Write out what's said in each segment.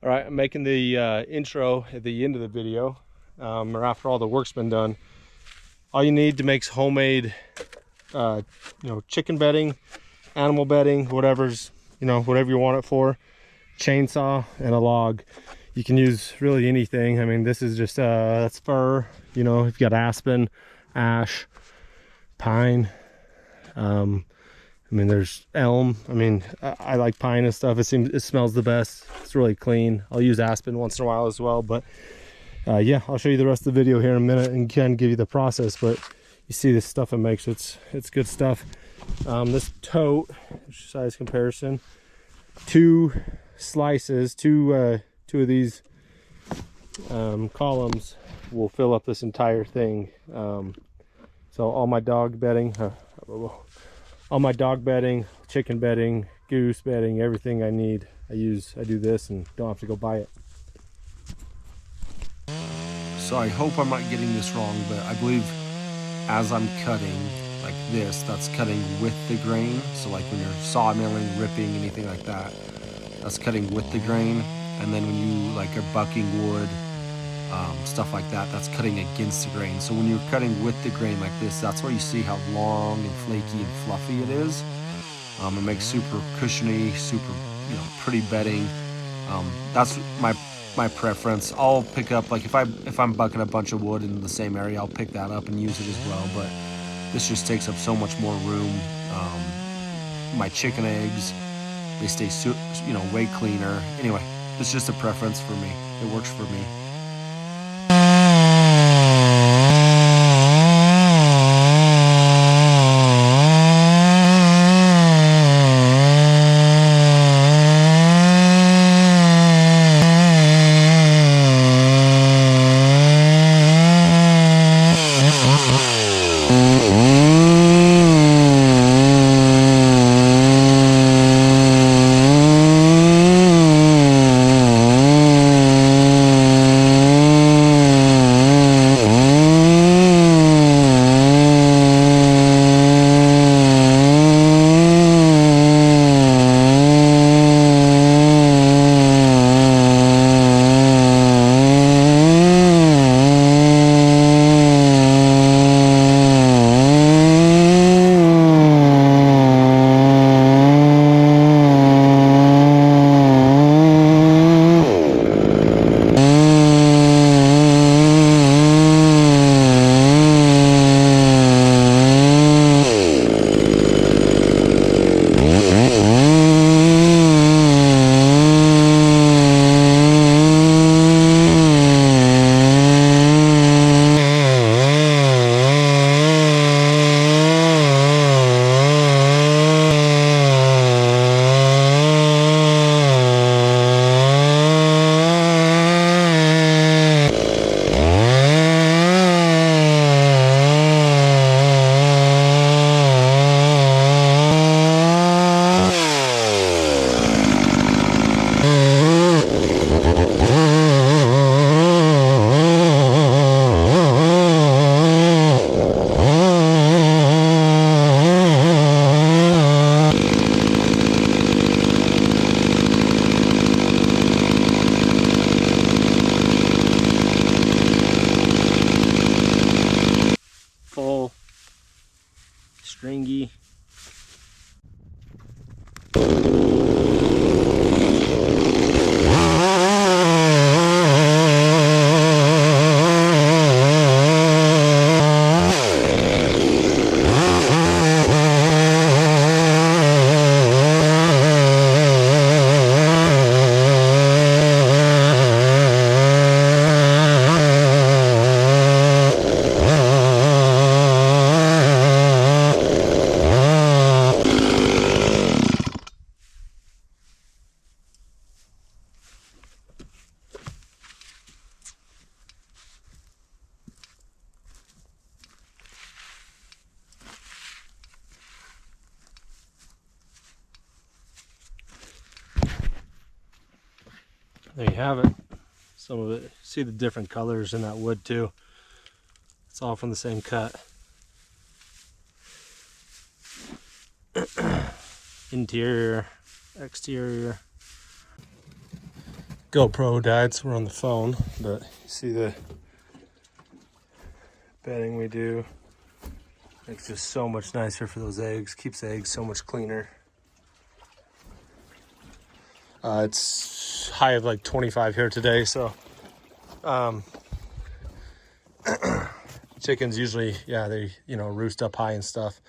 All right, I'm making the intro at the end of the video, or after all the work's been done. All you need to make homemade, chicken bedding, animal bedding, whatever's, whatever you want it for. Chainsaw and a log. You can use really anything. I mean, this is just that's fir. You've got aspen, ash, pine. There's elm. I like pine and stuff. It smells the best. It's really clean. I'll use aspen once in a while as well. But yeah, I'll show you the rest of the video here in a minute and kind of give you the process. But you see this stuff it makes. It's good stuff. This tote, size comparison, 2 slices, two of these columns will fill up this entire thing. So all my dog bedding, chicken bedding, goose bedding, everything I need, I do this and don't have to go buy it. So I hope I'm not getting this wrong, but I believe as I'm cutting like this, that's cutting with the grain. So like when you're sawmilling, ripping, anything like that, that's cutting with the grain. And then when you are bucking wood, stuff like that, that's cutting against the grain. So when you're cutting with the grain like this, that's where you see how long and flaky and fluffy it is. It makes super cushiony, super pretty bedding. That's my preference. I'll pick up, like if I'm bucking a bunch of wood in the same area, I'll pick that up and use it as well. But this just takes up so much more room. My chicken eggs, they stay way cleaner. Anyway, it's just a preference for me. It works for me. Stringy. There you have it. Some of it, see the different colors in that wood too. It's all from the same cut. Interior, exterior. GoPro died, so we're on the phone, but you see the bedding we do. It's just so much nicer for those eggs. Keeps the eggs so much cleaner. It's high of like 25 here today, so chickens usually, yeah, they, you know, roost up high and stuff.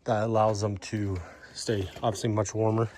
That allows them to stay obviously much warmer.